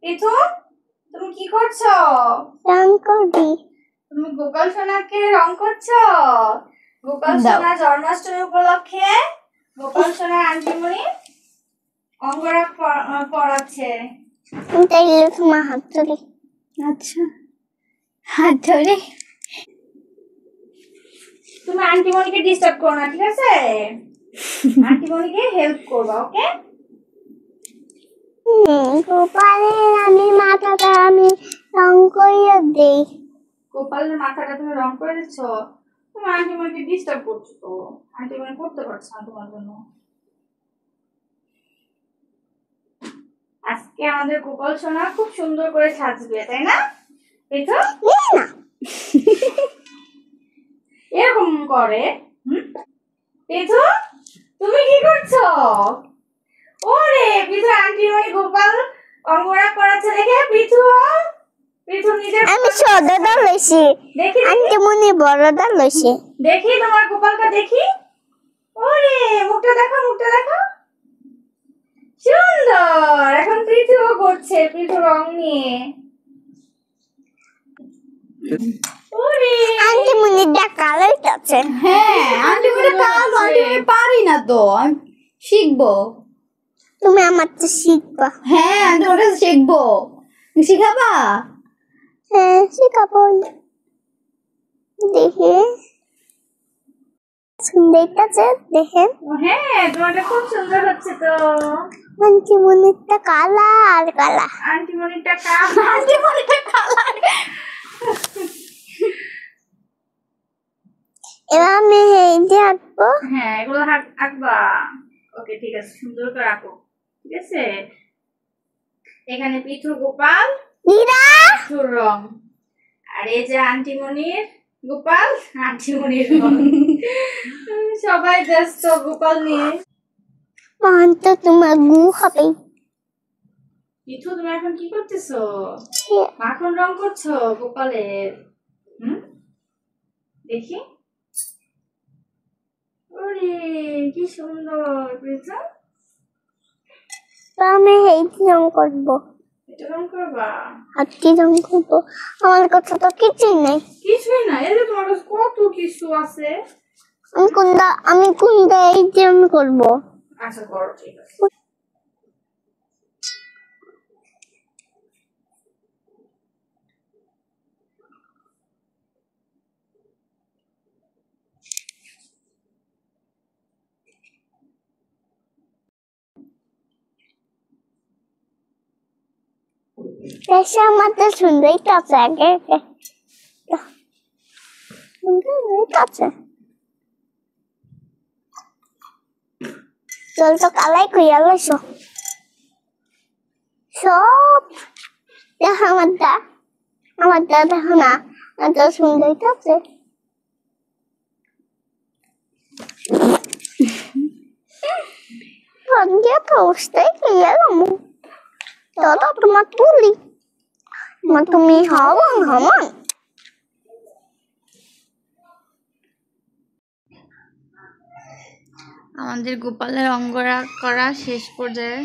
ঋতু, তুমি কি করছো? রং করবি? তুমি গোপাল সোনাকে রং করছো? গোপাল সোনা জন্মাষ্টমী উপলক্ষে গোপাল সোনার আন্টিমণি অঙ্গরাগ পড়াচ্ছে। তাইলে তোমার হাত ধরে। আচ্ছা, হাত ধরে। তুমি আন্টিমণিকে ডিস্টার্ব করো না, ঠিক আছে? আন্টিমণিকে হেল্প করবা, ওকে? গোপালের আমি মাথাটা আমি রং করিয়ে দেই। গোপালের মাথাটা তুমি রং করে দিচ্ছ? তুমি আন্টিমণিকে ডিস্টার্ব করছো তো, আন্টিমণি করতে পারছে না তোমার জন্য। আজকে আমাদের গোপাল সোনা খুব সুন্দর করে সাজবে, তাই না? এই তো এরকম করে। পেছু, তুমি কি করছো? ওরে পিছু, আন্টিমণি গোপাল অঙ্গরাগ করাচ্ছে দেখে পিছু নিজের আমি ছোটটা লইছি, দেখি আন্টিমণি বড়টা লইছে। দেখি তোমার গোপালটা দেখি। ওরে মুখটা দেখো, মুখটা দেখো, সুন্দর। এখন পিছুও করছে, পিছু রং নিয়ে। ওরে আন্টিমণিটা কালোই আছে। হ্যাঁ, আন্টিমণি কালো, আন্টিমণি পারি না তো, আমি শিখবো। তুমি আমার তো শিখবা। হ্যাঁ, আমি তোমার কাছে শিখবো। শিখাবা? হ্যাঁ, শিখাবই। দেখে সুন্দর আছে, দেখেন। হ্যাঁ, তোমারটা খুব সুন্দর হচ্ছে তো। আন্টিমণিটা কালা আর কালা। আন্টিমণিটা কালা। এবার আমি এই যে আঁকবো। হ্যাঁ, এগুলো আঁকবা। ওকে, ঠিক আছে, সুন্দর করে আঁকো, ঠিক আছে? এখানে পিঠু গোপাল, পিঠুর রং, আর এই যে আন্টিমণির গোপাল, আন্টিমণির রং। সবাই ব্যস্ত গোপাল নিয়ে। তো তোমার গু হবে। পিঠু, তুমি এখন কি করতেছো? মাখন রং করছো গোপালের? দেখি। ওরে কি সুন্দর পিঠু। আমি এই রং করবো। এটা রং করবা? আর কি রং করবো? আমার কাছে তো কিছুই নেই। কিছুই না, এই যে তোমার কাছে কত কিছু আছে। আমি কোনটা এই যে আমি করবো। আচ্ছা, করো, ঠিক আছে। পেশা আমাদের সুন্দরই তো আছে আগে। আছে চল তো কালাই কইয়া লইছো সব। দেখো আমারটা দেখো না, এত সুন্দরই তো আছে। দিয়ে তো অবস্থায় গেলাম তো তোমার তুলি তুমি হবন হমন। আমাদের গোপালের অঙ্গরাগ করা শেষ পর্যায়ে।